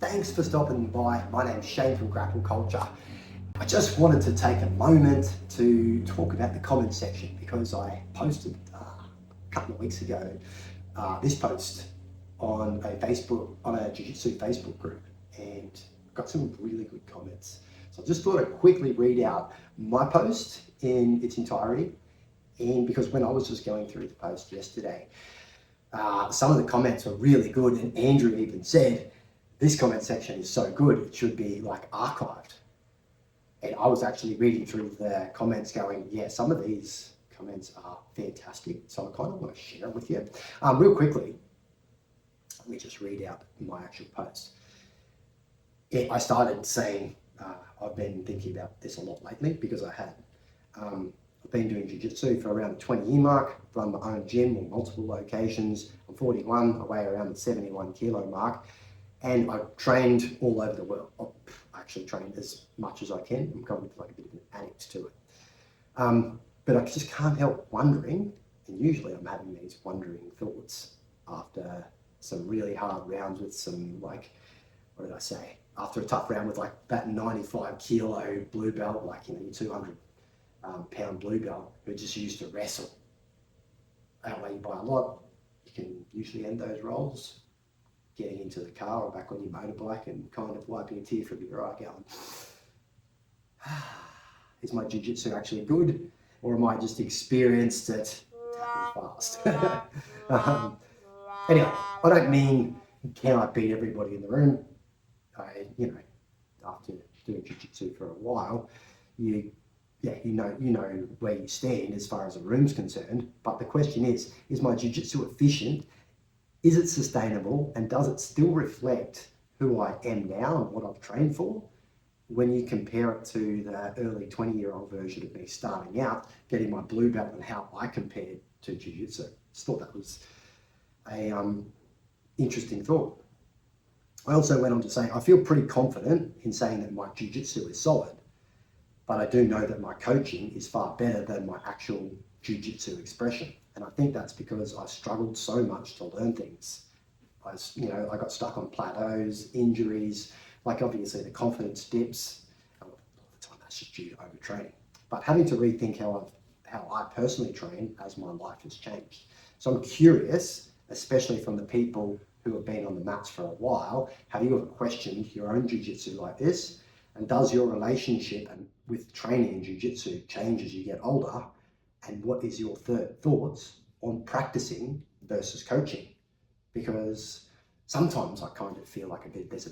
Thanks for stopping by. My name's Shane from Grapple Culture. I just wanted to take a moment to talk about the comments section because I posted a couple of weeks ago this post on a Jiu Jitsu Facebook group and got some really good comments. So I just thought I'd quickly read out my post in its entirety, and because when I was just going through the post yesterday, some of the comments were really good, and Andrew even said, this comment section is so good, it should be like archived. And I was actually reading through the comments going, yeah, some of these comments are fantastic. So I kind of want to share it with you. Real quickly, let me just read out my actual post. I started saying, I've been thinking about this a lot lately because I've been doing Jiu Jitsu for around the 20-year mark, run my own gym in multiple locations. I'm 41, I weigh around the 71 kilo mark, and I've trained all over the world. I actually train as much as I can. I'm kind of like a bit of an addict to it. But I just can't help wondering, and usually I'm having these wondering thoughts after some really hard rounds with some, like, what did I say? After a tough round with like that 95 kilo blue belt, like, you know, your 200 pound blue belt who just used to wrestle. Outweigh you by a lot. You can usually end those rolls getting into the car or back on your motorbike and kind of wiping a tear from your eye going, is my jiu-jitsu actually good, or am I just experienced at fast? Anyway, I don't mean can I beat everybody in the room. After doing jiu-jitsu for a while, you know where you stand as far as the room's concerned. But the question is my jiu-jitsu efficient? Is it sustainable? And does it still reflect who I am now and what I've trained for? When you compare it to the early 20-year-old version of me starting out, getting my blue belt and how I compared to jiu-jitsu. Just thought that was a interesting thought. I also went on to say, I feel pretty confident in saying that my jiu-jitsu is solid, but I do know that my coaching is far better than my actual jiu-jitsu expression. And I think that's because I struggled so much to learn things. I got stuck on plateaus, injuries, like obviously the confidence dips. A lot of the time that's just due to overtraining. But having to rethink how I personally train as my life has changed. So I'm curious, especially from the people who have been on the mats for a while, have you ever questioned your own jiu-jitsu like this? And does your relationship with training in jiu-jitsu change as you get older? And what is your thoughts on practicing versus coaching? Because sometimes I kind of feel like there's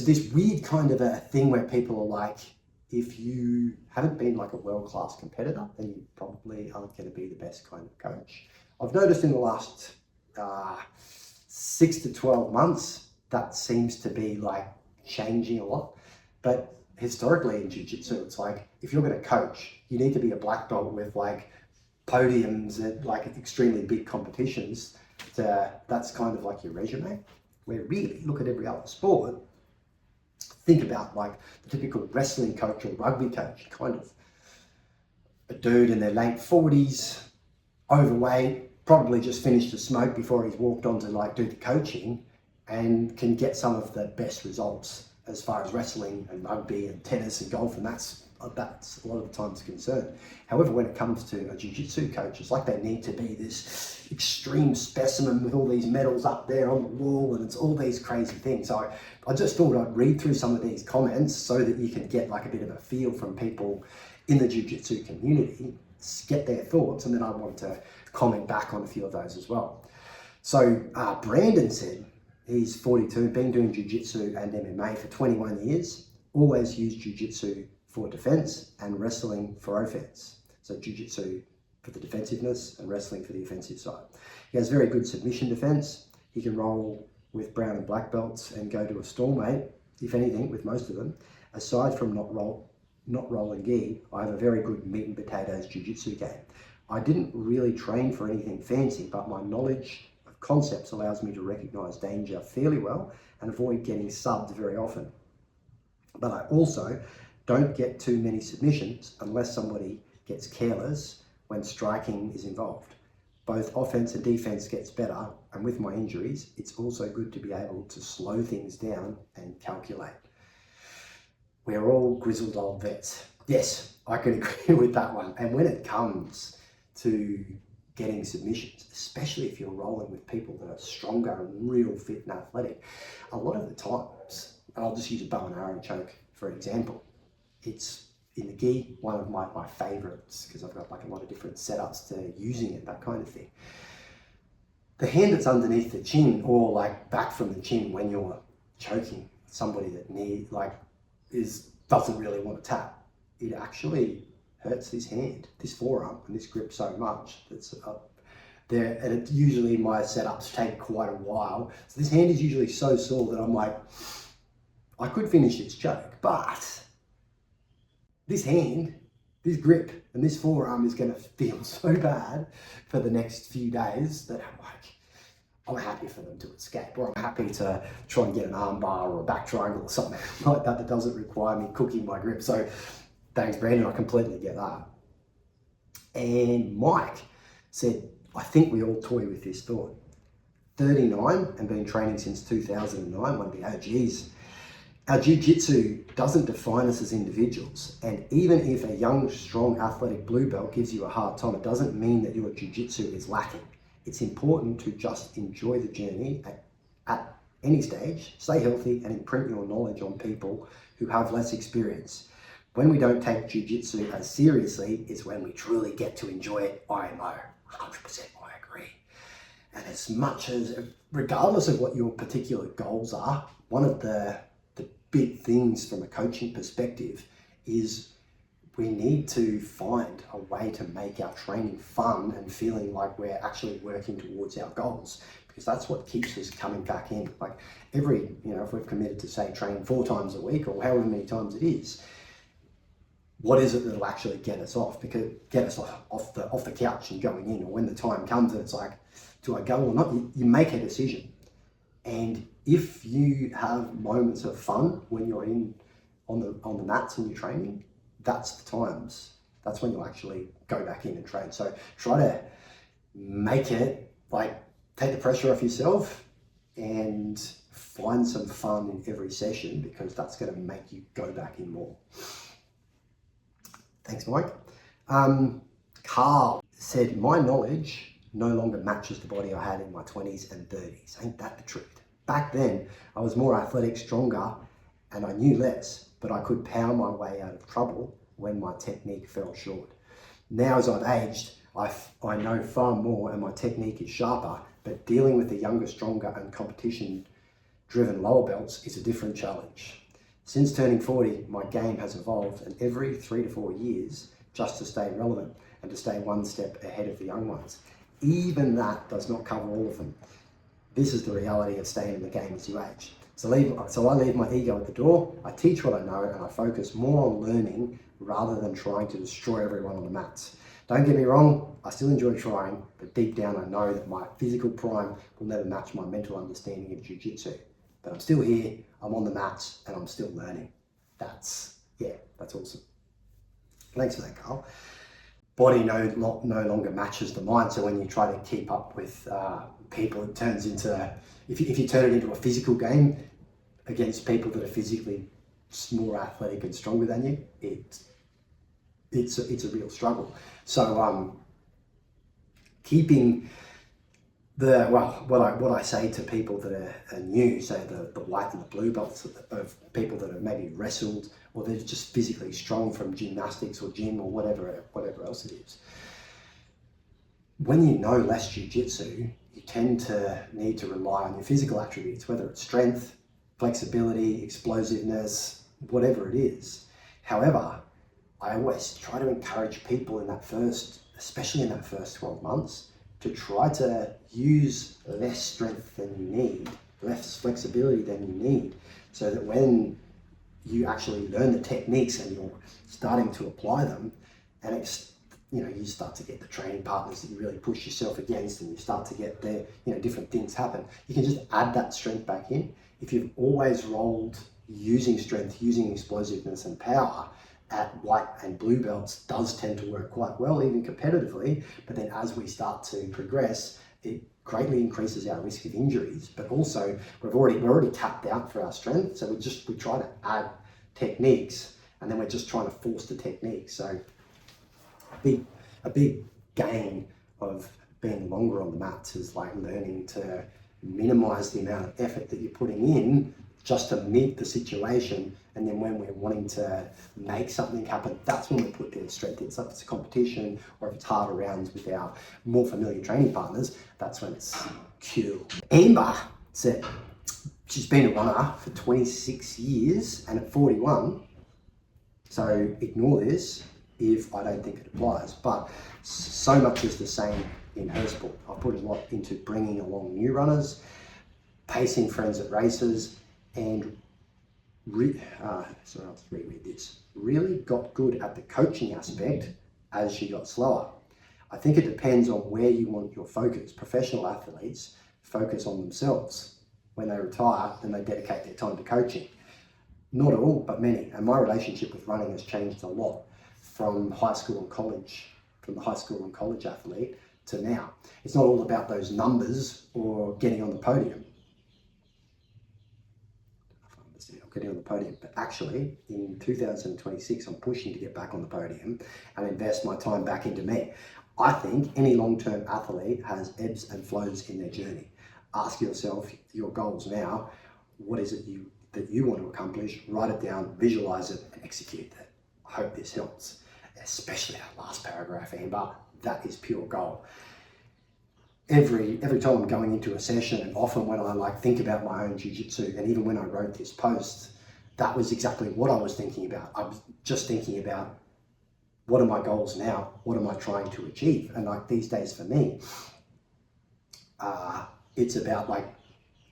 this weird kind of a thing where people are like, if you haven't been like a world-class competitor, then you probably aren't going to be the best kind of coach. I've noticed in the last 6 to 12 months, that seems to be like changing a lot. But historically in jiu-jitsu, it's like, if you're going to coach, you need to be a black belt with like podiums at like extremely big competitions. That's kind of like your resume. Where really, look at every other sport, think about like the typical wrestling coach or rugby coach, kind of a dude in their late 40s, overweight, probably just finished a smoke before he's walked on to like do the coaching, and can get some of the best results as far as wrestling and rugby and tennis and golf, and that's a lot of the times concerned. However, when it comes to a jiu-jitsu coach, it's like they need to be this extreme specimen with all these medals up there on the wall, and it's all these crazy things. So I just thought I'd read through some of these comments so that you can get like a bit of a feel from people in the jiu-jitsu community, get their thoughts, and then I want to comment back on a few of those as well. So Brandon said, he's 42, been doing jiu-jitsu and MMA for 21 years, always used jiu-jitsu for defense and wrestling for offense. So jiu-jitsu for the defensiveness and wrestling for the offensive side. He has very good submission defense. He can roll with brown and black belts and go to a stalemate, if anything, with most of them. Aside from not rolling gi, I have a very good meat and potatoes jiu-jitsu game. I didn't really train for anything fancy, but my knowledge of concepts allows me to recognize danger fairly well and avoid getting subbed very often. But I also don't get too many submissions unless somebody gets careless when striking is involved. both offense and defense gets better, and with my injuries, it's also good to be able to slow things down and calculate. We're all grizzled old vets. Yes, I can agree with that one. And when it comes to getting submissions, especially if you're rolling with people that are stronger and real fit and athletic, a lot of the times, and I'll just use a bow and arrow choke for example, it's in the gi, one of my favorites, because I've got like a lot of different setups to using it, that kind of thing. The hand that's underneath the chin, or like back from the chin when you're choking somebody that doesn't really want to tap, it actually hurts this hand, this forearm, and this grip so much that's up there. And it usually, my setups take quite a while. So this hand is usually so sore that I'm like, I could finish this choke, but this hand, this grip, and this forearm is going to feel so bad for the next few days that I'm happy for them to escape, or I'm happy to try and get an arm bar or a back triangle or something like that doesn't require me cooking my grip. So thanks, Brandon, I completely get that. And Mike said, I think we all toy with this thought. 39 and been training since 2009, one of the OGs. Our Jiu Jitsu doesn't define us as individuals, and even if a young, strong, athletic blue belt gives you a hard time, it doesn't mean that your Jiu Jitsu is lacking. It's important to just enjoy the journey at any stage, stay healthy, and imprint your knowledge on people who have less experience. When we don't take Jiu Jitsu as seriously is when we truly get to enjoy it. IMO, 100% I agree. And as much as, regardless of what your particular goals are, one of the big things from a coaching perspective is we need to find a way to make our training fun and feeling like we're actually working towards our goals, because that's what keeps us coming back in. Like if we've committed to say training 4 times a week or however many times it is, what is it that'll actually get us off off the couch and going in, or when the time comes and it's like, do I go or not? You make a decision. And if you have moments of fun when you're on the mats and you're training, that's the times. That's when you'll actually go back in and train. So try to make it take the pressure off yourself and find some fun in every session, because that's going to make you go back in more. Thanks, Mike. Carl said, my knowledge no longer matches the body I had in my 20s and 30s. Ain't that the truth? Back then, I was more athletic, stronger, and I knew less, but I could power my way out of trouble when my technique fell short. Now, as I've aged, I know far more and my technique is sharper, but dealing with the younger, stronger, and competition-driven lower belts is a different challenge. Since turning 40, my game has evolved, and every 3 to 4 years, just to stay relevant and to stay one step ahead of the young ones. Even that does not cover all of them. This is the reality of staying in the game as you age. So I leave my ego at the door, I teach what I know, and I focus more on learning rather than trying to destroy everyone on the mats. Don't get me wrong, I still enjoy trying, but deep down I know that my physical prime will never match my mental understanding of Jiu Jitsu. But I'm still here, I'm on the mats, and I'm still learning. That's awesome. Thanks for that, Carl. Body no longer matches the mind, so when you try to keep up with people, it turns into, if you turn it into a physical game against people that are physically more athletic and stronger than you, it's a real struggle. So keeping what I say to people that are new, say the white and the blue belts of people that have maybe wrestled, or they're just physically strong from gymnastics or gym or whatever else it is. When you know less Jiu-Jitsu, you tend to need to rely on your physical attributes, whether it's strength, flexibility, explosiveness, whatever it is. However, I always try to encourage people especially in that first 12 months, to try to use less strength than you need, less flexibility than you need, so that when you actually learn the techniques and you're starting to apply them, and you start to get the training partners that you really push yourself against, and you start to get different things happen. You can just add that strength back in. If you've always rolled using strength, using explosiveness and power, at white and blue belts does tend to work quite well, even competitively. But then as we start to progress, it greatly increases our risk of injuries. But also we're already tapped out for our strength, so we try to add techniques, and then we're just trying to force the technique. So a big gain of being longer on the mats is like learning to minimize the amount of effort that you're putting in just to meet the situation. And then when we're wanting to make something happen, that's when we put the strength in. So if it's a competition or if it's harder rounds with our more familiar training partners, that's when it's cool. Amber said she's been a runner for 26 years and at 41, so ignore this if I don't think it applies, but so much is the same in her sport. I put a lot into bringing along new runners, pacing friends at races, and really got good at the coaching aspect as she got slower. I think it depends on where you want your focus. Professional athletes focus on themselves. When they retire, then they dedicate their time to coaching. Not all, but many. And my relationship with running has changed a lot from high school and college, from the high school and college athlete to now. It's not all about those numbers or getting on the podium. Getting on the podium, but actually in 2026 I'm pushing to get back on the podium and invest my time back into me. I think any long-term athlete has ebbs and flows in their journey. Ask yourself your goals now. What is it that you want to accomplish? Write it down, visualize it, and execute that. I hope this helps, especially that last paragraph, Amber. That is pure gold. Every time I'm going into a session, and often when I think about my own jiu-jitsu, and even when I wrote this post, that was exactly what I was thinking about. I was just thinking about, what are my goals now? What am I trying to achieve? And like these days for me, it's about like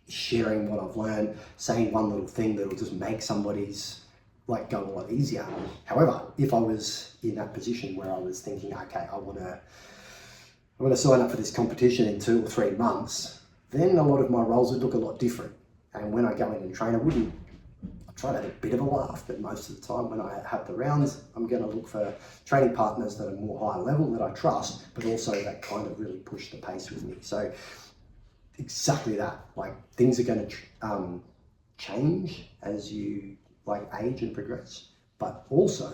sharing what I've learned, saying one little thing that'll just make somebody's like go a lot easier. However, if I was in that position where I was thinking, okay, I'm going to sign up for this competition in 2 or 3 months, then a lot of my roles would look a lot different. And when I go in and train, I try to have a bit of a laugh, but most of the time when I have the rounds, I'm going to look for training partners that are more high level, that I trust, but also that kind of really push the pace with me. So exactly that, like things are going to change as you like age and progress, but also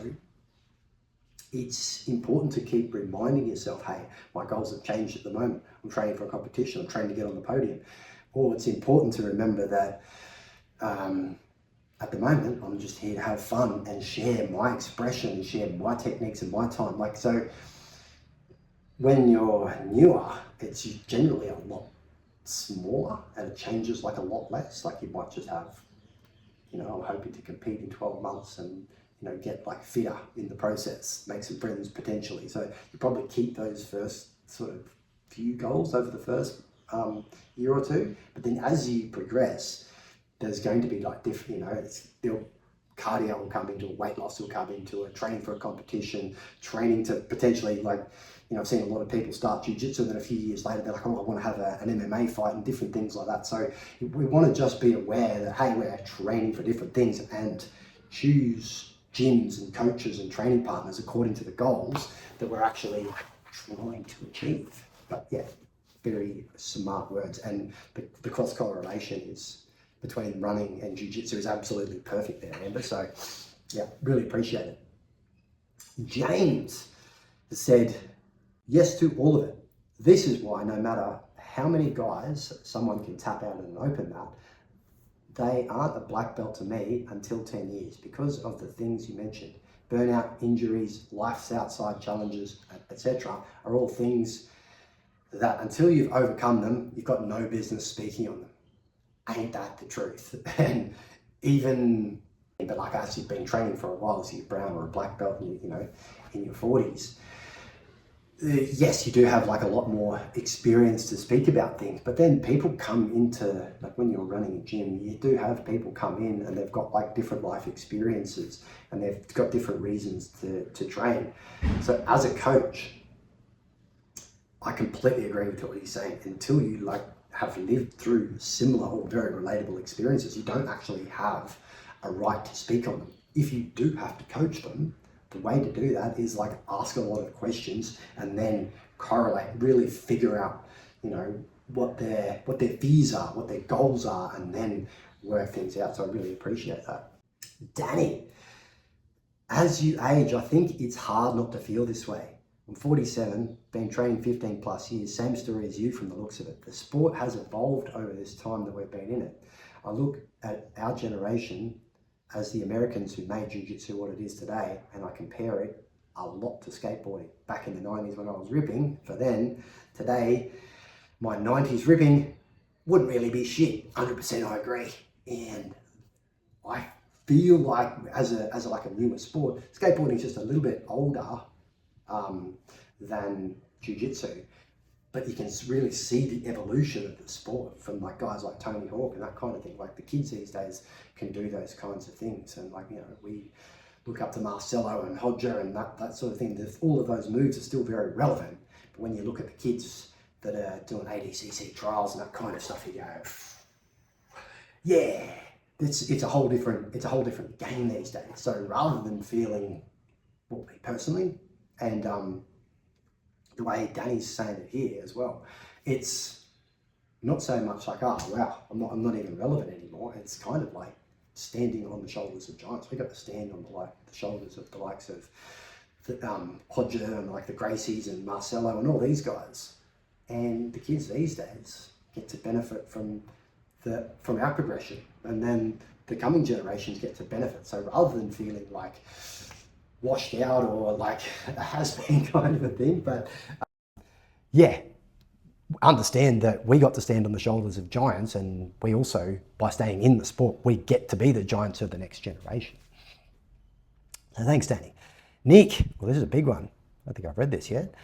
it's important to keep reminding yourself, hey, my goals have changed at the moment. I'm training for a competition, I'm training to get on the podium. Or it's important to remember that at the moment, I'm just here to have fun and share my expression and share my techniques and my time. Like, so when you're newer, it's generally a lot smaller and it changes like a lot less. Like you might just have, I'm hoping to compete in 12 months and get like fitter in the process, make some friends potentially. So you probably keep those first sort of few goals over the first year or two, but then as you progress, there's going to be like different, cardio will come into it, weight loss will come into it, training for a competition, training to potentially like, I've seen a lot of people start jiu-jitsu and then a few years later they're like, oh, I want to have an MMA fight and different things like that. So we want to just be aware that, hey, we're training for different things and choose gyms and coaches and training partners according to the goals that we're actually trying to achieve. But yeah, very smart words. And the cross correlation is between running and jiu-jitsu is absolutely perfect there, Amber. So yeah, really appreciate it. James has said yes to all of it. This is why no matter how many guys someone can tap out in an open mat, they aren't a black belt to me until 10 years because of the things you mentioned. Burnout, injuries, life's outside challenges, etc. are all things that until you've overcome them, you've got no business speaking on them. Ain't that the truth? And but like us, you've been training for a while, so you're brown or a black belt, and in your 40s. Yes, you do have like a lot more experience to speak about things, but then people come into, like when you're running a gym, you do have people come in and they've got like different life experiences and they've got different reasons to train. So as a coach, I completely agree with what he's saying. Until you like have lived through similar or very relatable experiences, you don't actually have a right to speak on them. If you do have to coach them, the way to do that is like ask a lot of questions and then correlate, really figure out, you know, what their fears are, what their goals are, and then work things out. So I really appreciate that. Danny, as you age, I think it's hard not to feel this way. I'm 47, been training 15 plus years, same story as you from the looks of it. The sport has evolved over this time that we've been in it. I look at our generation as the Americans who made Jiu Jitsu what it is today, and I compare it a lot to skateboarding. Back in the 90s when I was ripping, for then, today, my 90s ripping wouldn't really be shit. 100% I agree. And I feel like as a like a newer sport, skateboarding is just a little bit older than Jiu Jitsu. But you can really see the evolution of the sport from like guys like Tony Hawk and that kind of thing. Like the kids these days can do those kinds of things. And like, you know, we look up to Marcelo and Hodger and that sort of thing. All of those moves are still very relevant. But when you look at the kids that are doing ADCC trials and that kind of stuff, you go, yeah, it's a whole different game these days. So rather than feeling, well, me personally, and the way Danny's saying it here as well, it's not so much like, oh wow, I'm not even relevant anymore. It's kind of like standing on the shoulders of giants. We got to stand on the shoulders of the likes of Hodger and like the Gracies and Marcelo and all these guys. And the kids these days get to benefit from our progression, and then the coming generations get to benefit. So rather than feeling like washed out or like a has-been kind of a thing, but yeah, understand that we got to stand on the shoulders of giants, and we also, by staying in the sport, we get to be the giants of the next generation. So thanks, Danny. Nick, well, this is a big one. I don't think I've read this yet.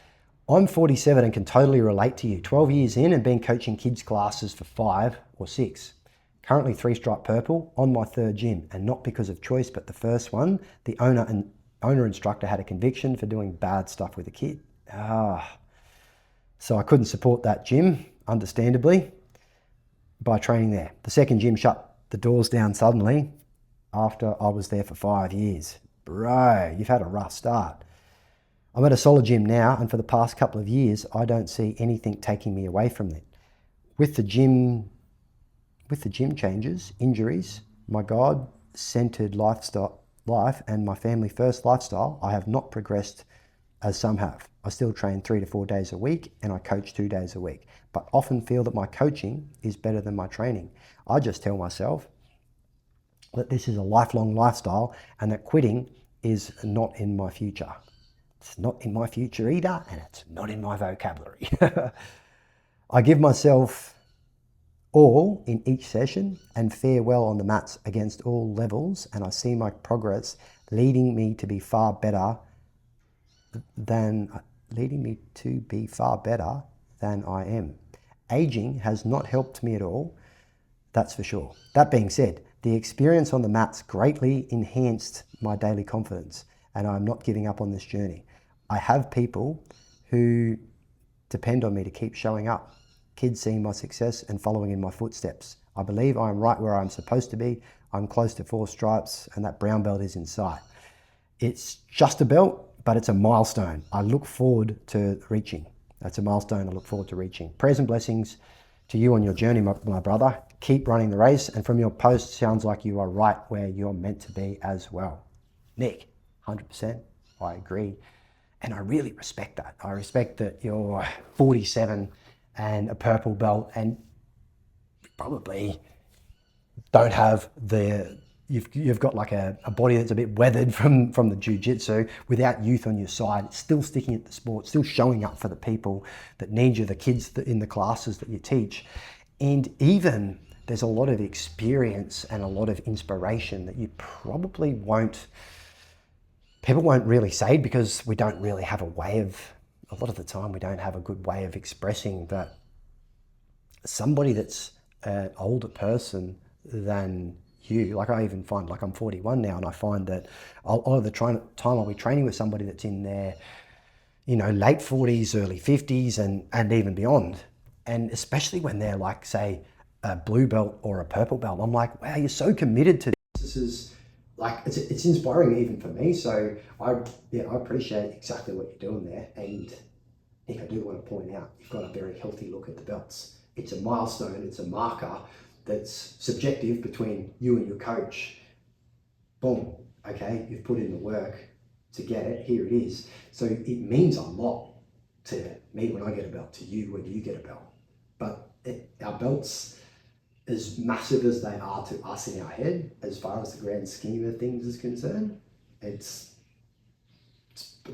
I'm 47 and can totally relate to you. 12 years in and been coaching kids classes for 5 or 6. Currently 3-stripe purple on my 3rd gym, and not because of choice, but the first one, the owner instructor had a conviction for doing bad stuff with a kid. So I couldn't support that gym, understandably, by training there. The second gym shut the doors down suddenly after I was there for 5 years. Bro, you've had a rough start. I'm at a solid gym now, and for the past couple of years, I don't see anything taking me away from it. With the gym changes, injuries, my God-centered life and my family first lifestyle, I have not progressed as some have. I still train 3 to 4 days a week and I coach 2 days a week, but often feel that my coaching is better than my training. I just tell myself that this is a lifelong lifestyle and that quitting is not in my future. It's not in my future either, and it's not in my vocabulary. I give myself all in each session and fare well on the mats against all levels, and I see my progress leading me to be far better than I am. Aging has not helped me at all, that's for sure. That being said, the experience on the mats greatly enhanced my daily confidence, and I'm not giving up on this journey. I have people who depend on me to keep showing up. Kids seeing my success and following in my footsteps. I believe I am right where I'm supposed to be. I'm close to 4 stripes and that brown belt is in sight. It's just a belt, but it's a milestone I look forward to reaching. That's a milestone I look forward to reaching. Prayers and blessings to you on your journey, my brother. Keep running the race, and from your post, sounds like you are right where you're meant to be as well. Nick, 100%, I agree. And I really respect that. I respect that you're 47 and a purple belt and probably don't have you've got like a body that's a bit weathered from the jiu-jitsu without youth on your side, still sticking at the sport, still showing up for the people that need you, the kids in the classes that you teach. And even there's a lot of experience and a lot of inspiration that you probably people won't really say, because we don't really have a way of, a lot of the time we don't have a good way of expressing that. Somebody that's an older person than you, like I even find, like I'm 41 now, and I find that a lot of the time I'll be training with somebody that's in their, late 40s, early 50s and even beyond. And especially when they're like, say, a blue belt or a purple belt, I'm like, wow, you're so committed to this. This is like it's inspiring even for me. So I appreciate exactly what you're doing there. And Nick, I do want to point out, you've got a very healthy look at the belts. It's a milestone, it's a marker that's subjective between you and your coach. Boom, okay, you've put in the work to get it, here it is. So it means a lot to me when I get a belt, to you when you get a belt. But our belts, as massive as they are to us in our head, as far as the grand scheme of things is concerned, it's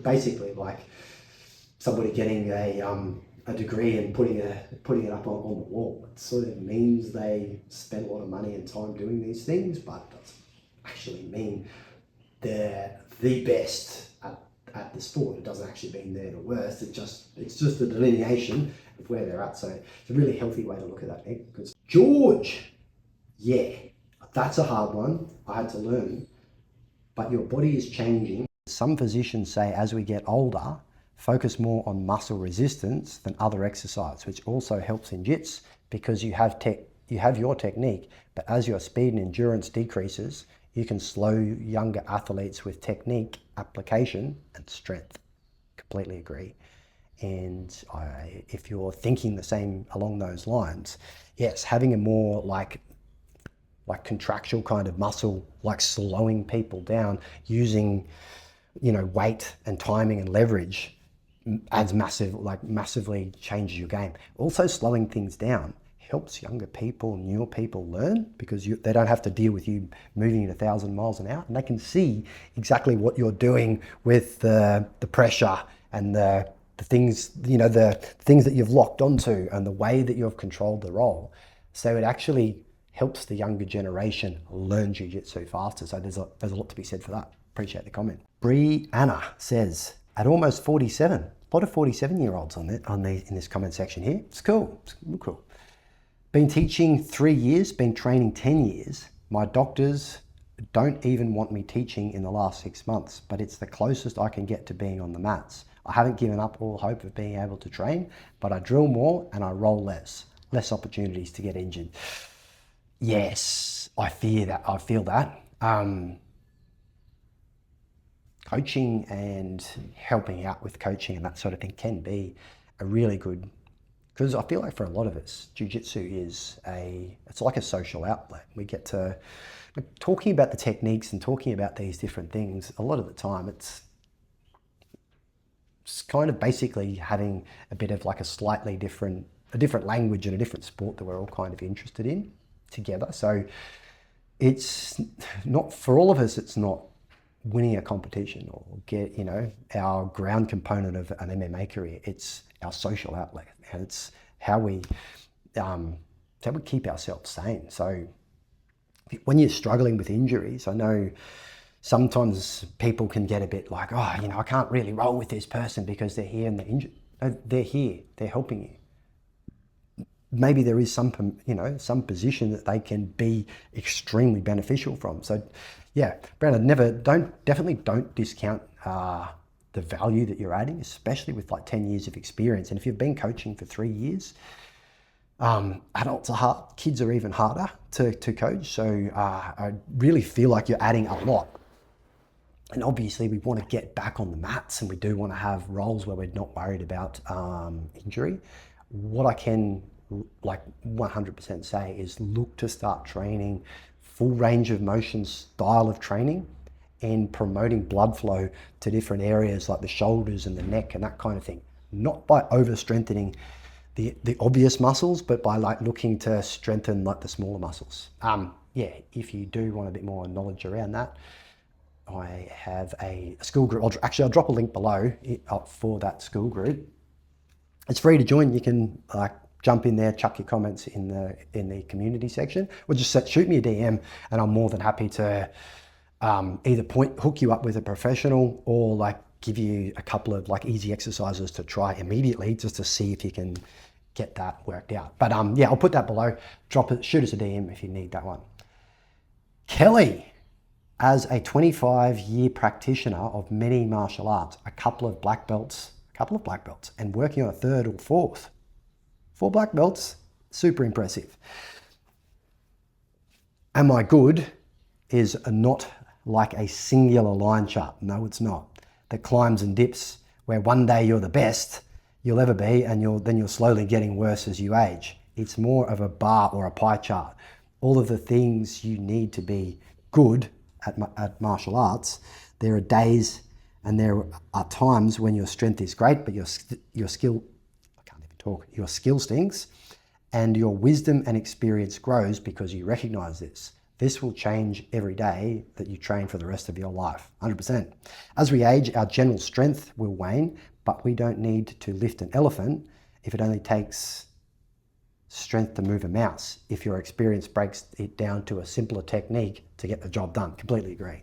basically like somebody getting a degree and putting it up on the wall. It sort of means they spend a lot of money and time doing these things, but it doesn't actually mean they're the best at the sport. It doesn't actually mean they're the worst. It's just a delineation of where they're at. So it's a really healthy way to look at that, Nick. Because George, yeah, that's a hard one. I had to learn. But your body is changing. Some physicians say as we get older, focus more on muscle resistance than other exercise, which also helps in jits because you have your technique, but as your speed and endurance decreases, you can slow younger athletes with technique, application, and strength. Completely agree. And if you're thinking the same along those lines, yes, having a more like contractual kind of muscle, like slowing people down, using, weight and timing and leverage adds massively changes your game. Also, slowing things down helps younger people, newer people learn because they don't have to deal with you moving at 1,000 miles an hour, and they can see exactly what you're doing with the pressure and the things, the things that you've locked onto and the way that you've controlled the roll. So it actually helps the younger generation learn jiu-jitsu faster. So there's a lot to be said for that. Appreciate the comment. Brianna says, at almost 47, a lot of 47-year-olds in this comment section here. It's cool. It's real cool. Been teaching 3 years, been training 10 years. My doctors don't even want me teaching in the last 6 months, but it's the closest I can get to being on the mats. I haven't given up all hope of being able to train, but I drill more and I roll less opportunities to get injured. Yes, I feel that. Coaching and helping out with coaching and that sort of thing can be a really good, because I feel like for a lot of us, jiu-jitsu it's like a social outlet. We get to, talking about the techniques and talking about these different things, a lot of the time it's kind of basically having a bit of like a different language and a different sport that we're all kind of interested in together. So it's not, for all of us, it's not winning a competition or get, our ground component of an MMA career. It's our social outlet, and it's how we keep ourselves sane. So when you're struggling with injuries, I know sometimes people can get a bit like, I can't really roll with this person because they're here and they're injured. No, they're here, they're helping you. Maybe there is some position that they can be extremely beneficial from. So yeah, Brandon, definitely don't discount the value that you're adding, especially with like 10 years of experience. And if you've been coaching for 3 years, adults are hard, kids are even harder to coach. So I really feel like you're adding a lot. And obviously we want to get back on the mats, and we do want to have roles where we're not worried about injury. What I can 100% say is look to start training full range of motion style of training and promoting blood flow to different areas like the shoulders and the neck and that kind of thing. Not by over strengthening the obvious muscles, but by looking to strengthen the smaller muscles. If you do want a bit more knowledge around that, I have a school group. I'll drop a link below for that school group. It's free to join. You can jump in there, chuck your comments in the community section, or just shoot me a DM, and I'm more than happy to either hook you up with a professional or give you a couple of easy exercises to try immediately just to see if you can get that worked out. But I'll put that below. Shoot us a DM if you need that one. Kelly, as a 25-year practitioner of many martial arts, a couple of black belts, and working on a third or fourth. 4 black belts, super impressive. Am I good is not like a singular line chart. No, it's not. That climbs and dips, where one day you're the best you'll ever be, and you're slowly getting worse as you age. It's more of a bar or a pie chart. All of the things you need to be good at martial arts, there are days and there are times when your strength is great, but your skill, I can't even talk, your skill stinks, and your wisdom and experience grows because you recognize this. This will change every day that you train for the rest of your life, 100%. As we age, our general strength will wane, but we don't need to lift an elephant if it only takes strength to move a mouse. If your experience breaks it down to a simpler technique to get the job done. Completely agree.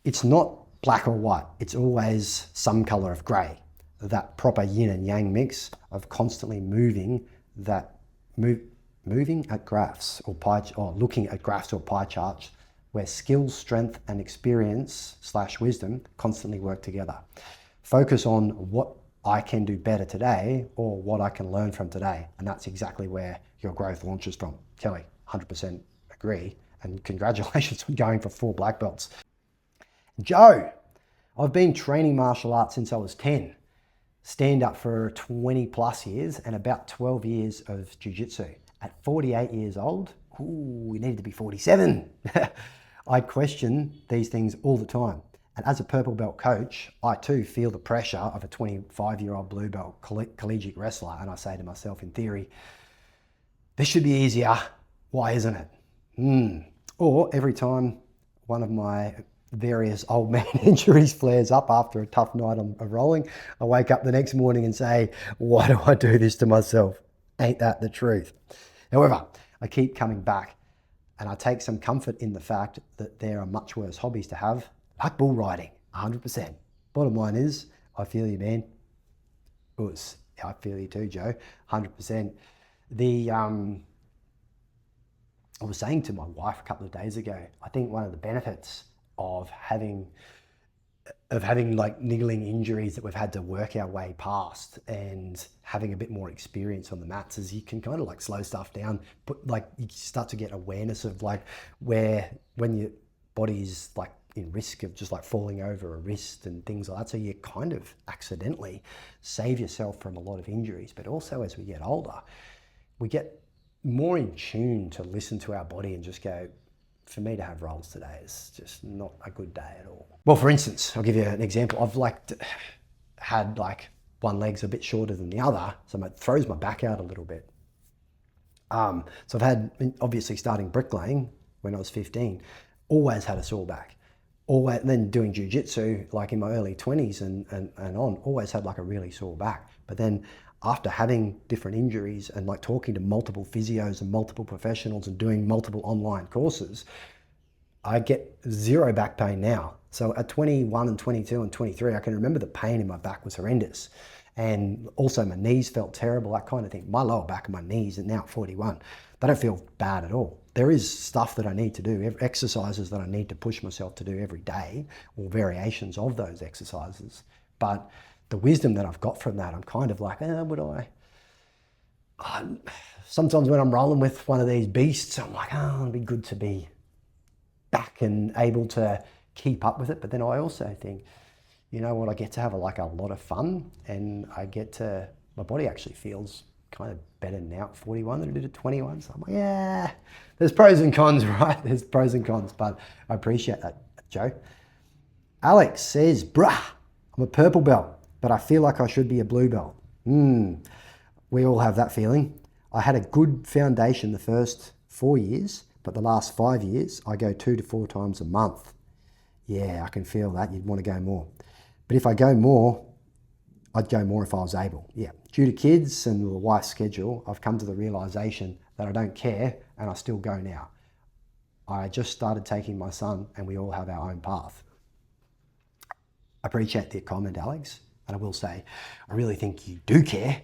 It's not black or white. It's always some color of gray. That proper yin and yang mix of constantly moving at graphs or looking at graphs or pie charts where skills, strength, and experience / wisdom constantly work together. Focus on what I can do better today or what I can learn from today. And that's exactly where your growth launches from. Kelly, 100% agree. And congratulations on going for 4 black belts. Joe, I've been training martial arts since I was 10. Stand up for 20 plus years and about 12 years of Jiu Jitsu. At 48 years old, we needed to be 47. I question these things all the time. And as a purple belt coach, I too feel the pressure of a 25-year-old blue belt collegiate wrestler. And I say to myself, in theory, this should be easier. Why isn't it? Or every time one of my various old man injuries flares up after a tough night of rolling, I wake up the next morning and say, why do I do this to myself? Ain't that the truth? However, I keep coming back and I take some comfort in the fact that there are much worse hobbies to have, like bull riding, 100%. Bottom line is, I feel you, man. Oops. Yeah, I feel you too, Joe, 100%. I was saying to my wife a couple of days ago, I think one of the benefits of having like niggling injuries that we've had to work our way past and having a bit more experience on the mats is you can kind of like slow stuff down, but like you start to get awareness of like when your body's like in risk of just like falling over a wrist and things like that. So you kind of accidentally save yourself from a lot of injuries. But also as we get older, we get more in tune to listen to our body and just go, for me to have rolls today is just not a good day at all. Well, for instance, I'll give you an example. I've had one leg's a bit shorter than the other, so it throws my back out a little bit. So I've had, obviously starting bricklaying when I was 15, always had a sore back. Always, then doing Jiu Jitsu, like in my early 20s and on, always had like a really sore back. But then after having different injuries and like talking to multiple physios and multiple professionals and doing multiple online courses, I get zero back pain now. So at 21 and 22 and 23, I can remember the pain in my back was horrendous. And also my knees felt terrible, that kind of thing. My lower back and my knees, and now at 41, they don't feel bad at all. There is stuff that I need to do, exercises that I need to push myself to do every day, or variations of those exercises. But the wisdom that I've got from that, I'm kind of like, sometimes when I'm rolling with one of these beasts, I'm like, it'd be good to be back and able to keep up with it. But then I also think, you know what, I get to have a lot of fun, and my body actually feels kind of better now at 41 than it did at 21. So I'm like, yeah, there's pros and cons, right? There's pros and cons, but I appreciate that, Joe. Alex says, bruh, I'm a purple belt, but I feel like I should be a blue belt. We all have that feeling. I had a good foundation the first 4 years, but the last 5 years, I go 2 to 4 times a month. Yeah, I can feel that. You'd want to go more. But if I go more, I'd go more if I was able. Yeah. Due to kids and the wife's schedule, I've come to the realization that I don't care, and I still go now. I just started taking my son, and we all have our own path. I appreciate the comment, Alex. And I will say, I really think you do care.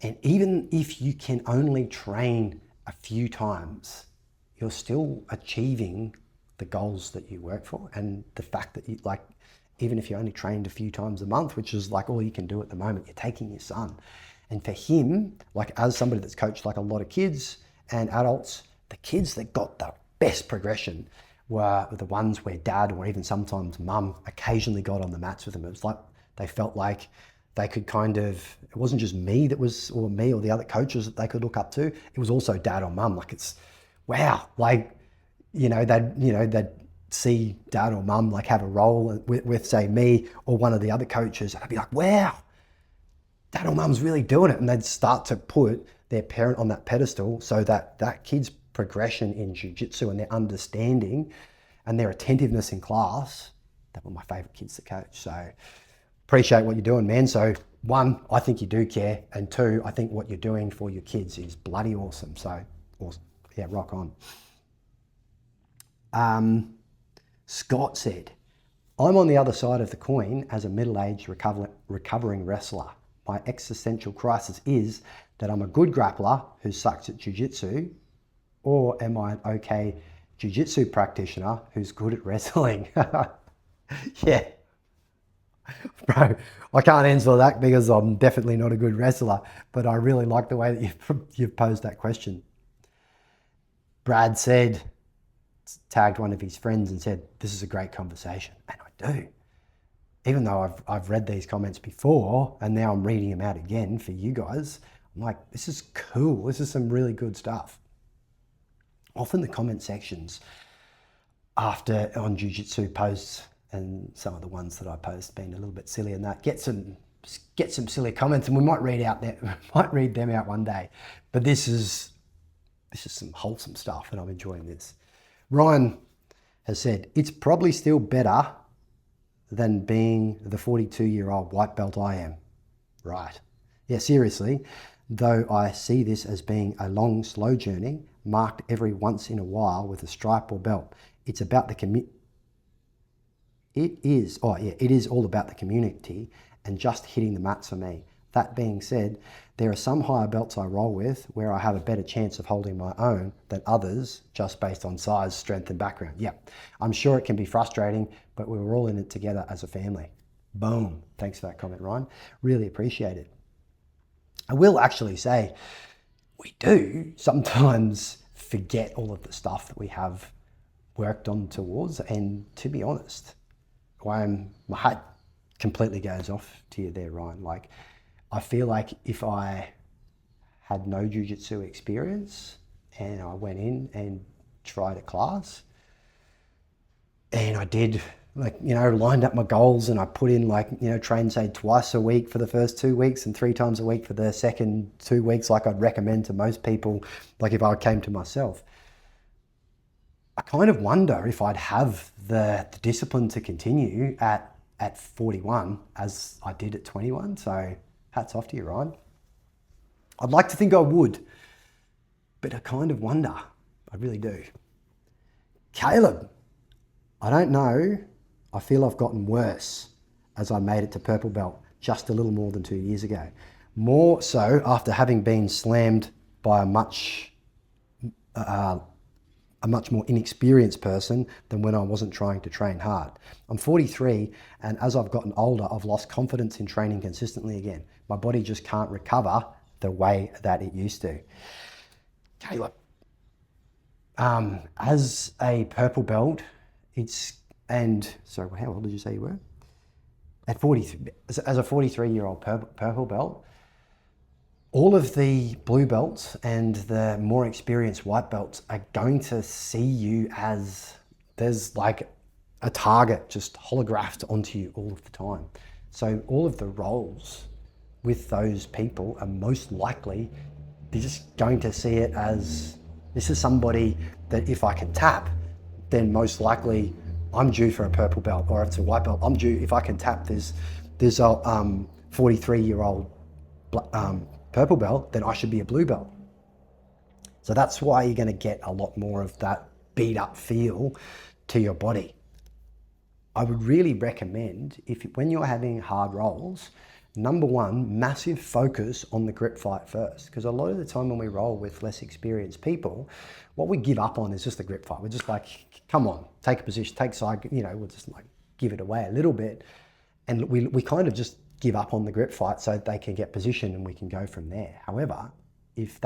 And even if you can only train a few times, you're still achieving the goals that you work for. And the fact that you even if you only trained a few times a month, which is like all you can do at the moment, you're taking your son. And for him, like as somebody that's coached like a lot of kids and adults, the kids that got the best progression were the ones where dad or even sometimes mum occasionally got on the mats with them. It was like they felt like they could kind of, it wasn't just me that was, or me or the other coaches that they could look up to. It was also dad or mum. Like it's, wow, like, they'd see dad or mum like have a role with say me or one of the other coaches. I'd be like, wow, dad or mum's really doing it. And they'd start to put their parent on that pedestal so that that kid's progression in jiu-jitsu and their understanding and their attentiveness in class, that were my favorite kids to coach. So appreciate what you're doing, man. So one, I think you do care. And two, I think what you're doing for your kids is bloody awesome. So awesome. Yeah, rock on. Scott said, I'm on the other side of the coin as a middle-aged recovering wrestler. My existential crisis is that I'm a good grappler who sucks at jiu-jitsu, or am I an okay jiu-jitsu practitioner who's good at wrestling? Yeah. Bro, I can't answer that because I'm definitely not a good wrestler, but I really like the way that you've posed that question. Brad said, tagged one of his friends and said, this is a great conversation. And I do. Even though I've read these comments before and now I'm reading them out again for you guys, I'm like, this is cool. This is some really good stuff. Often the comment sections after on jiu-jitsu posts, and some of the ones that I post being a little bit silly and that, get some silly comments, and we might read them out one day. But this is some wholesome stuff and I'm enjoying this. Ryan has said, it's probably still better than being the 42-year-old white belt I am. Right. Yeah, seriously, though I see this as being a long, slow journey, marked every once in a while with a stripe or belt. It's about the it is all about the community and just hitting the mats for me. That being said, there are some higher belts I roll with where I have a better chance of holding my own than others just based on size, strength and background. Yeah, I'm sure it can be frustrating, but we're all in it together as a family. Boom. Thanks for that comment, Ryan. Really appreciate it. I will actually say we do sometimes forget all of the stuff that we have worked on towards, and to be honest, my hat completely goes off to you there, Ryan. Like, I feel like if I had no jiu-jitsu experience and I went in and tried a class and I did lined up my goals and I put in train say twice a week for the first 2 weeks and 3 times a week for the second 2 weeks, like I'd recommend to most people, like if I came to myself, I kind of wonder if I'd have the discipline to continue at 41 as I did at 21. So hats off to you, Ryan. I'd like to think I would, but I kind of wonder. I really do. Caleb, I don't know. I feel I've gotten worse as I made it to purple belt just a little more than 2 years ago. More so after having been slammed by a much more inexperienced person than when I wasn't trying to train hard. I'm 43, and as I've gotten older, I've lost confidence in training consistently again. My body just can't recover the way that it used to. Caleb, as a purple belt, how old did you say you were? At 43, as a 43-year-old purple belt, all of the blue belts and the more experienced white belts are going to see you as there's like a target just holographed onto you all of the time. So all of the roles with those people are most likely, they're just going to see it as, this is somebody that if I can tap, then most likely I'm due for a purple belt, or if it's a white belt, I'm due, if I can tap this 43-year-old purple belt, then I should be a blue belt. So that's why you're going to get a lot more of that beat up feel to your body. I would really recommend, when you're having hard rolls, number one, massive focus on the grip fight first. Because a lot of the time when we roll with less experienced people, what we give up on is just the grip fight. We're just like, come on, take a position, take side, we'll just like give it away a little bit. And we kind of just give up on the grip fight so they can get position and we can go from there. However, if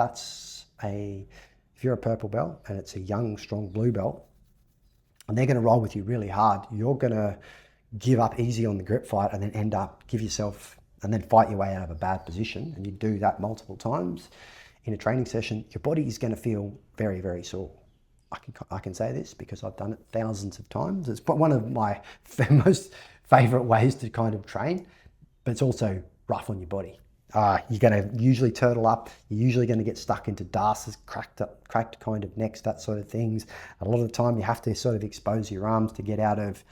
you're a purple belt and it's a young, strong blue belt, and they're going to roll with you really hard, you're going to give up easy on the grip fight and then end up and then fight your way out of a bad position. And you do that multiple times in a training session, your body is going to feel very, very sore. I can say this because I've done it thousands of times. It's one of my most favorite ways to kind of train, but it's also rough on your body. You're going to usually turtle up. You're usually going to get stuck into darces, cracked kind of necks, that sort of things. A lot of the time you have to sort of expose your arms to get out of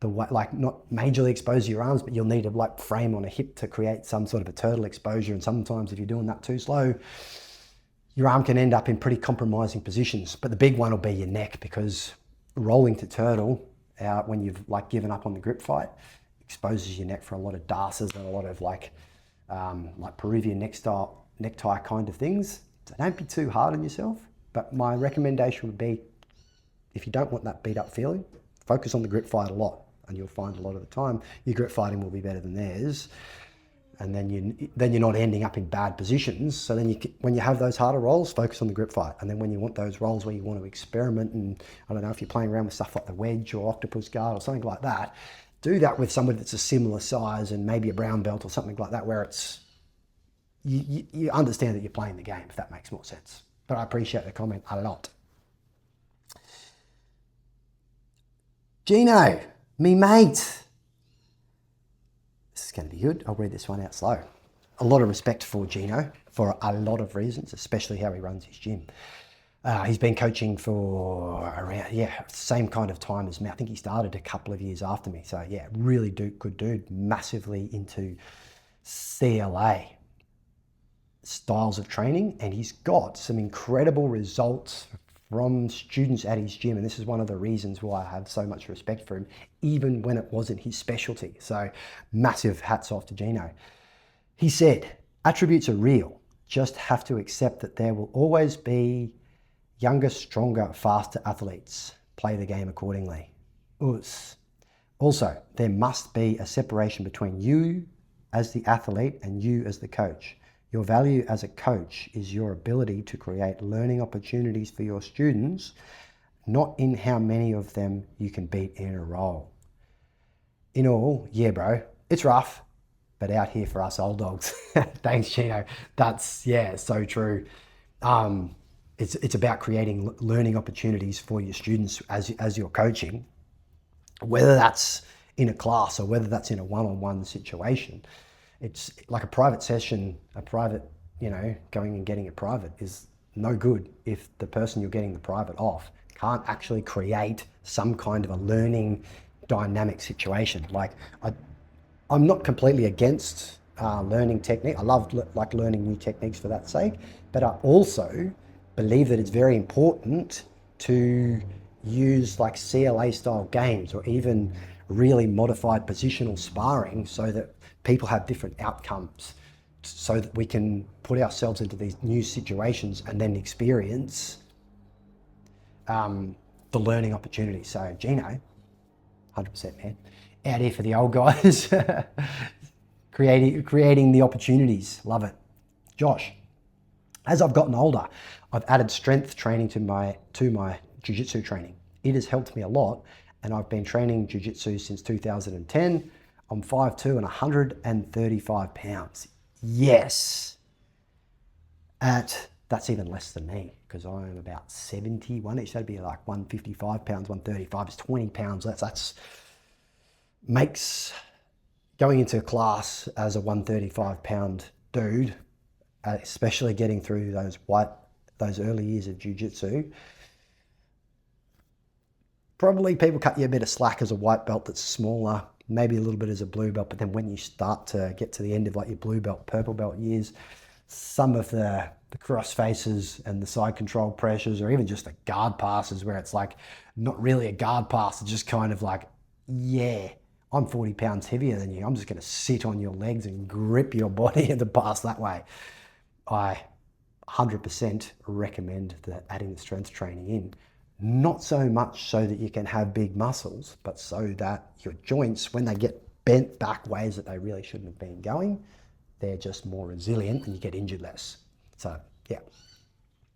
the way, like not majorly expose your arms, but you'll need to like frame on a hip to create some sort of a turtle exposure. And sometimes if you're doing that too slow, your arm can end up in pretty compromising positions. But the big one will be your neck, because rolling to turtle when you've like given up on the grip fight exposes your neck for a lot of darces and a lot of like Peruvian necktie kind of things. So don't be too hard on yourself. But my recommendation would be, if you don't want that beat up feeling, focus on the grip fight a lot, and you'll find a lot of the time your grip fighting will be better than theirs. And then you're not ending up in bad positions. So then when you have those harder rolls, focus on the grip fight. And then when you want those rolls where you want to experiment, and I don't know if you're playing around with stuff like the wedge or octopus guard or something like that, do that with somebody that's a similar size and maybe a brown belt or something like that, where it's you understand that you're playing the game, if that makes more sense. But I appreciate the comment a lot. Gino, me mate. This is going to be good. I'll read this one out slow. A lot of respect for Gino for a lot of reasons, especially how he runs his gym. He's been coaching for around, same kind of time as me. I think he started a couple of years after me. So yeah, really good dude, massively into CLA styles of training. And he's got some incredible results from students at his gym. And this is one of the reasons why I have so much respect for him, even when it wasn't his specialty. So massive hats off to Gino. He said, attributes are real. Just have to accept that there will always be younger, stronger, faster athletes. Play the game accordingly. Also, there must be a separation between you as the athlete and you as the coach. Your value as a coach is your ability to create learning opportunities for your students, not in how many of them you can beat in a row. In all, yeah, bro, it's rough, but out here for us old dogs. Thanks, Gino. That's, so true. It's about creating learning opportunities for your students as you're coaching, whether that's in a class or whether that's in a one-on-one situation. It's like a private session, going and getting a private is no good if the person you're getting the private off can't actually create some kind of a learning dynamic situation. Like I'm not completely against learning technique. I love learning new techniques for that sake, but I also believe that it's very important to use like CLA style games or even really modified positional sparring so that people have different outcomes, so that we can put ourselves into these new situations and then experience the learning opportunity. So Gino, 100% man, out here for the old guys, creating the opportunities. Love it. Josh, as I've gotten older, I've added strength training to my Jiu Jitsu training. It has helped me a lot, and I've been training Jiu Jitsu since 2010. I'm 5'2" and 135 pounds. Yes. That's even less than me, because I'm about 71. It should be like 155 pounds, 135 is 20 pounds less. That's makes going into class as a 135 pound dude, especially getting through those early years of jiu-jitsu. Probably people cut you a bit of slack as a white belt that's smaller, maybe a little bit as a blue belt, but then when you start to get to the end of like your blue belt, purple belt years, some of the cross faces and the side control pressures, or even just the guard passes where it's like not really a guard pass, it's just kind of like, yeah, I'm 40 pounds heavier than you. I'm just going to sit on your legs and grip your body and the pass that way. I 100% recommend that adding the strength training in. Not so much so that you can have big muscles, but so that your joints, when they get bent back ways that they really shouldn't have been going, they're just more resilient and you get injured less. So yeah,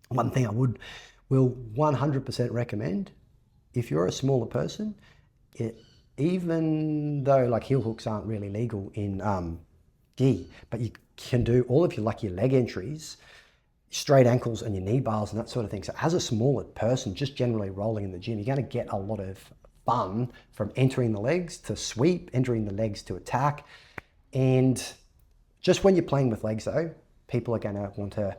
one thing I will 100% recommend if you're a smaller person, even though like heel hooks aren't really legal in gi, but you can do all of your like your leg entries, straight ankles and your knee bars and that sort of thing. So as a smaller person, just generally rolling in the gym, you're going to get a lot of fun from entering the legs to sweep, entering the legs to attack. And just when you're playing with legs though, people are going to want to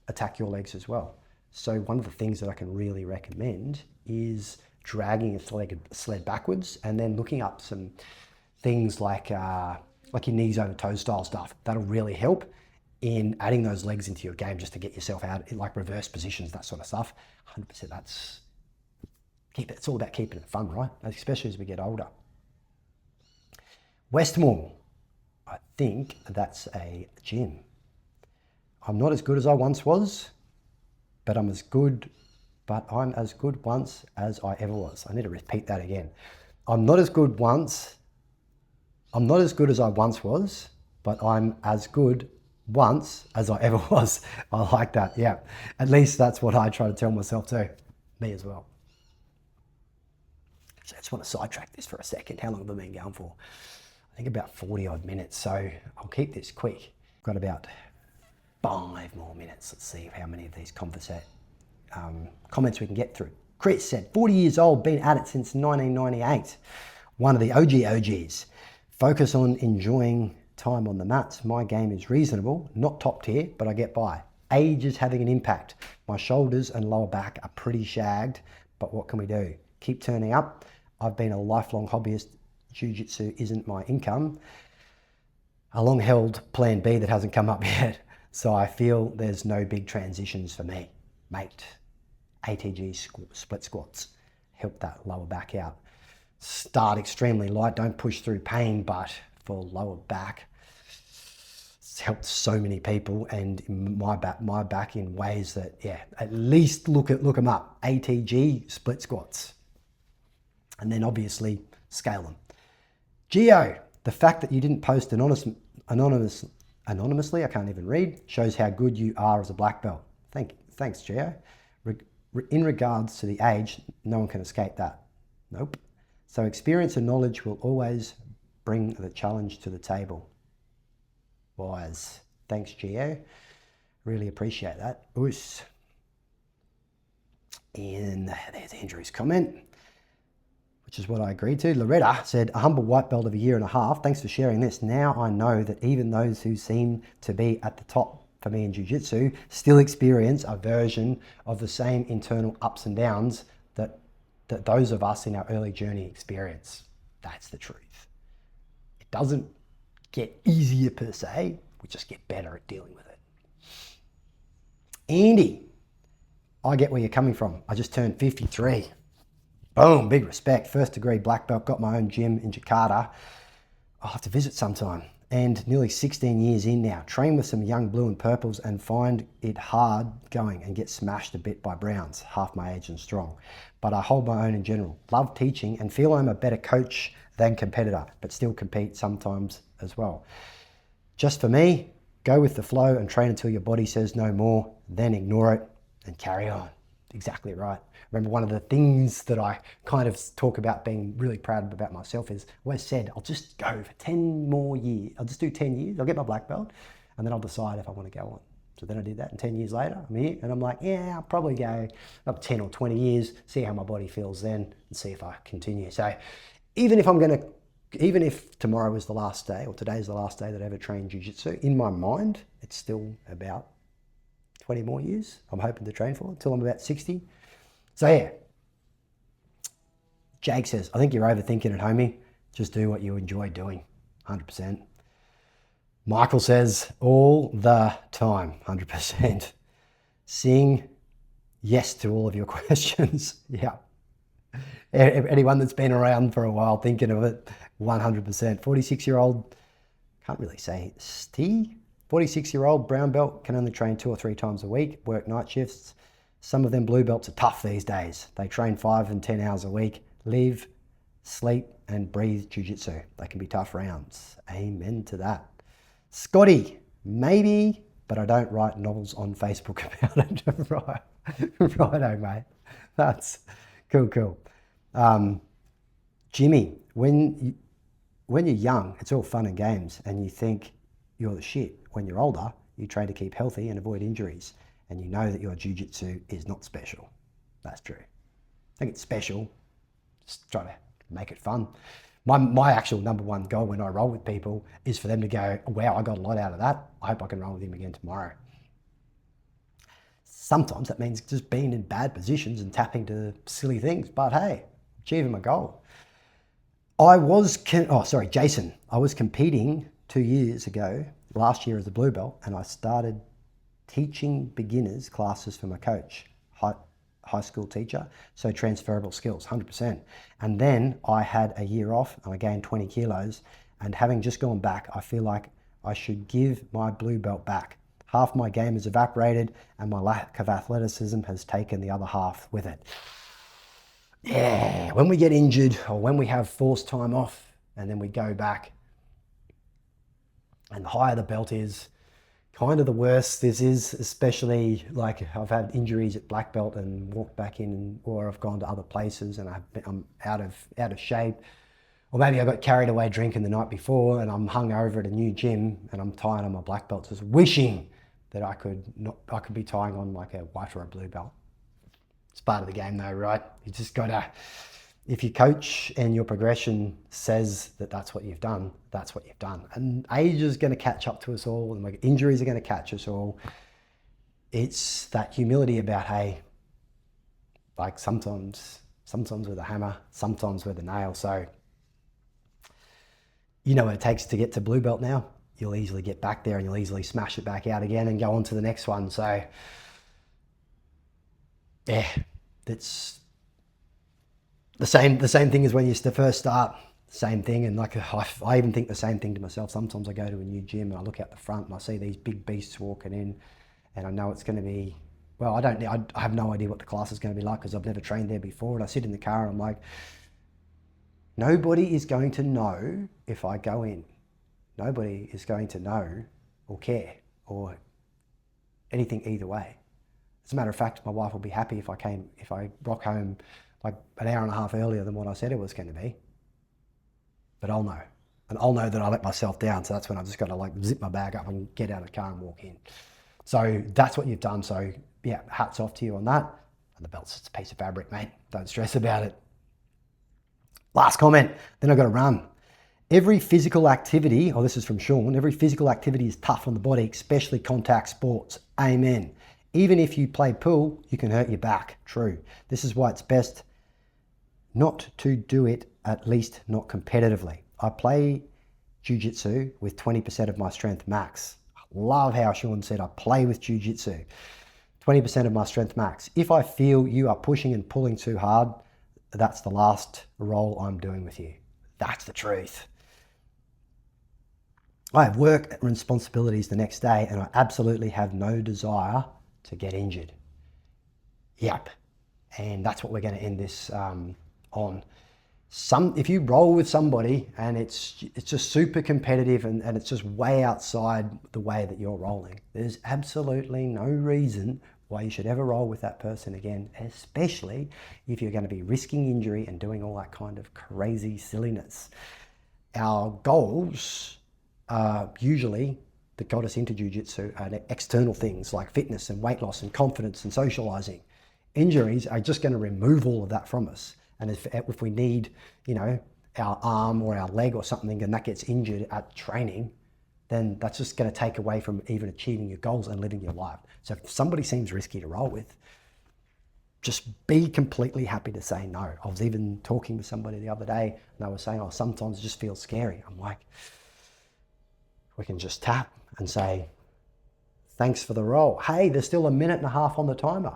attack your legs as well. So one of the things that I can really recommend is dragging a sled backwards and then looking up some things like your knees over toes style stuff. That'll really help in adding those legs into your game just to get yourself out in like reverse positions, that sort of stuff. 100% it's all about keeping it fun, right? Especially as we get older. Westmore, I think that's a gym. I'm not as good as I once was, but I'm as good once as I ever was. I need to repeat that again. I'm not as good as I once was, but I'm as good once as I ever was. I like that, yeah. At least that's what I try to tell myself too. Me as well. So I just want to sidetrack this for a second. How long have I been going for? I think about 40 odd minutes, so I'll keep this quick. Got about 5 more minutes. Let's see how many of these comments we can get through. Chris said, 40 years old, been at it since 1998. One of the OGs. Focus on enjoying time on the mats. My game is reasonable, not top tier, but I get by. Age is having an impact. My shoulders and lower back are pretty shagged, but what can we do? Keep turning up. I've been a lifelong hobbyist. Jiu Jitsu isn't my income. A long held plan B that hasn't come up yet. So I feel there's no big transitions for me. Mate, ATG split squats. Help that lower back out. Start extremely light. Don't push through pain, but for lower back, it's helped so many people and my back in ways that, yeah, at least look them up. ATG split squats. And then obviously scale them. Geo, the fact that you didn't post anonymously, I can't even read, shows how good you are as a black belt. Thanks, Geo. In regards to the age, no one can escape that. Nope. So experience and knowledge will always bring the challenge to the table. Wise. Thanks, Geo. Really appreciate that. Oos. And there's Andrew's comment, which is what I agreed to. Loretta said, a humble white belt of 1.5 years. Thanks for sharing this. Now I know that even those who seem to be at the top for me in Jiu Jitsu still experience a version of the same internal ups and downs that those of us in our early journey experience. That's the truth. It doesn't get easier per se. We just get better at dealing with it. Andy, I get where you're coming from. I just turned 53. Boom, big respect. First degree black belt, got my own gym in Jakarta. I'll have to visit sometime. And nearly 16 years in now, train with some young blue and purples and find it hard going and get smashed a bit by browns, half my age and strong. But I hold my own in general. Love teaching and feel I'm a better coach than competitor, but still compete sometimes as well. Just for me, go with the flow and train until your body says no more, then ignore it and carry on. Exactly right. Remember, one of the things that I kind of talk about being really proud about myself is I always said, I'll just go for 10 more years. I'll just do 10 years. I'll get my black belt and then I'll decide if I want to go on. So then I did that, and 10 years later, I'm here and I'm like, yeah, I'll probably go up 10 or 20 years, see how my body feels then and see if I continue. So even if tomorrow is the last day or today's the last day that I ever train Jiu Jitsu, in my mind, it's still about 20 more years I'm hoping to train for until I'm about 60. So yeah, Jake says, I think you're overthinking it, homie. Just do what you enjoy doing, 100%. Michael says, all the time, 100%. Saying yes to all of your questions. Yeah. Anyone that's been around for a while thinking of it, 100%. 46-year-old, can't really say Steve. 46-year-old brown belt, can only train 2 or 3 times a week, work night shifts. Some of them blue belts are tough these days. They train 5 and 10 hours a week, live, sleep, and breathe jiu-jitsu. They can be tough rounds. Amen to that. Scotty, maybe, but I don't write novels on Facebook about it. Right, righto, mate. That's cool. Jimmy, when you're young, it's all fun and games and you think you're the shit. When you're older, you train to keep healthy and avoid injuries. And you know that your jiu-jitsu is not special. That's true. I think it's special. Just try to make it fun. My actual number one goal when I roll with people is for them to go, wow, I got a lot out of that. I hope I can roll with him again tomorrow. Sometimes that means just being in bad positions and tapping to silly things. But hey, achieving my goal. Jason. I was competing 2 years ago, last year as a blue belt, and I started teaching beginners classes for my coach, high school teacher, so transferable skills, 100%. And then I had a year off and I gained 20 kilos, and having just gone back, I feel like I should give my blue belt back. Half my game has evaporated and my lack of athleticism has taken the other half with it. Yeah, when we get injured or when we have forced time off and then we go back, and the higher the belt is, kind of the worse this is, especially like I've had injuries at black belt and walked back in, or I've gone to other places and I'm out of shape, or maybe I got carried away drinking the night before and I'm hungover at a new gym and I'm tying on my black belt, just wishing that I could be tying on like a white or a blue belt. It's part of the game though, right? You just gotta, if your coach and your progression says that that's what you've done, that's what you've done. And age is going to catch up to us all, and like injuries are going to catch us all. It's that humility about, hey, like sometimes with a hammer, sometimes with a nail. So you know what it takes to get to blue belt now. You'll easily get back there and you'll easily smash it back out again and go on to the next one. So yeah, it's the same thing as when you first start, same thing. And like I even think the same thing to myself. Sometimes I go to a new gym and I look out the front and I see these big beasts walking in, and I know it's going to be, well, I have no idea what the class is going to be like because I've never trained there before. And I sit in the car and I'm like, nobody is going to know if I go in. Nobody is going to know or care or anything either way. As a matter of fact, my wife will be happy if I rock home like an hour and a half earlier than what I said it was going to be. But I'll know. And I'll know that I let myself down. So that's when I've just got to like zip my bag up and get out of the car and walk in. So that's what you've done. So yeah, hats off to you on that. And the belt's just a piece of fabric, mate. Don't stress about it. Last comment, then I've got to run. Every physical activity, this is from Sean, every physical activity is tough on the body, especially contact sports. Amen. Even if you play pool, you can hurt your back. True. This is why it's best not to do it, at least not competitively. I play Jiu Jitsu with 20% of my strength max. I love how Sean said I play with Jiu Jitsu. 20% of my strength max. If I feel you are pushing and pulling too hard, that's the last roll I'm doing with you. That's the truth. I have work and responsibilities the next day and I absolutely have no desire to get injured. Yep. And that's what we're going to end this on. If you roll with somebody and it's just super competitive and it's just way outside the way that you're rolling, there's absolutely no reason why you should ever roll with that person again, especially if you're going to be risking injury and doing all that kind of crazy silliness. Our goals usually that got us into jiu-jitsu are external things like fitness and weight loss and confidence and socializing. Injuries are just going to remove all of that from us. And if we need, our arm or our leg or something and that gets injured at training, then that's just going to take away from even achieving your goals and living your life. So if somebody seems risky to roll with, just be completely happy to say no. I was even talking with somebody the other day and they were saying, sometimes it just feels scary. I'm like, we can just tap and say, thanks for the roll. Hey, there's still 1.5 minutes on the timer.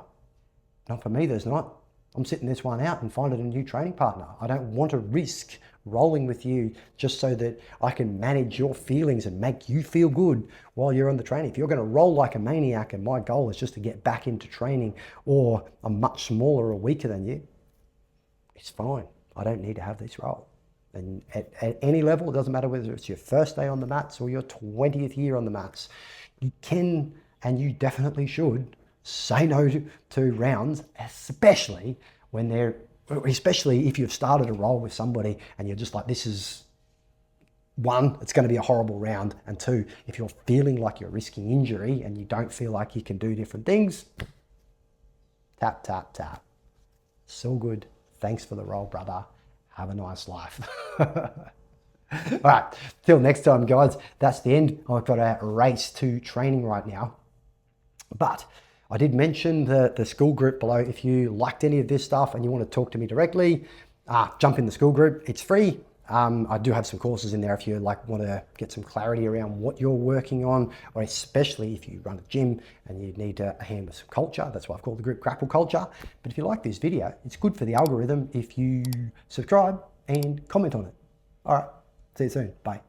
Not for me, there's not. I'm sitting this one out and finding a new training partner. I don't want to risk rolling with you just so that I can manage your feelings and make you feel good while you're on the training. If you're going to roll like a maniac and my goal is just to get back into training, or I'm much smaller or weaker than you, it's fine. I don't need to have this roll. And at any level, it doesn't matter whether it's your first day on the mats or your 20th year on the mats, you can and you definitely should say no to rounds, especially when they're especially if you've started a roll with somebody and you're just like, this is, one, it's going to be a horrible round, and two, if you're feeling like you're risking injury and you don't feel like you can do different things, tap, tap, tap. So good. Thanks for the roll, brother. Have a nice life. All right, till next time, guys. That's the end. I've got a race to training right now. But I did mention the school group below. If you liked any of this stuff and you want to talk to me directly, jump in the school group. It's free. I do have some courses in there if you want to get some clarity around what you're working on, or especially if you run a gym and you need a hand with some culture. That's why I've called the group Grapple Culture. But if you like this video, it's good for the algorithm if you subscribe and comment on it. All right, see you soon. Bye.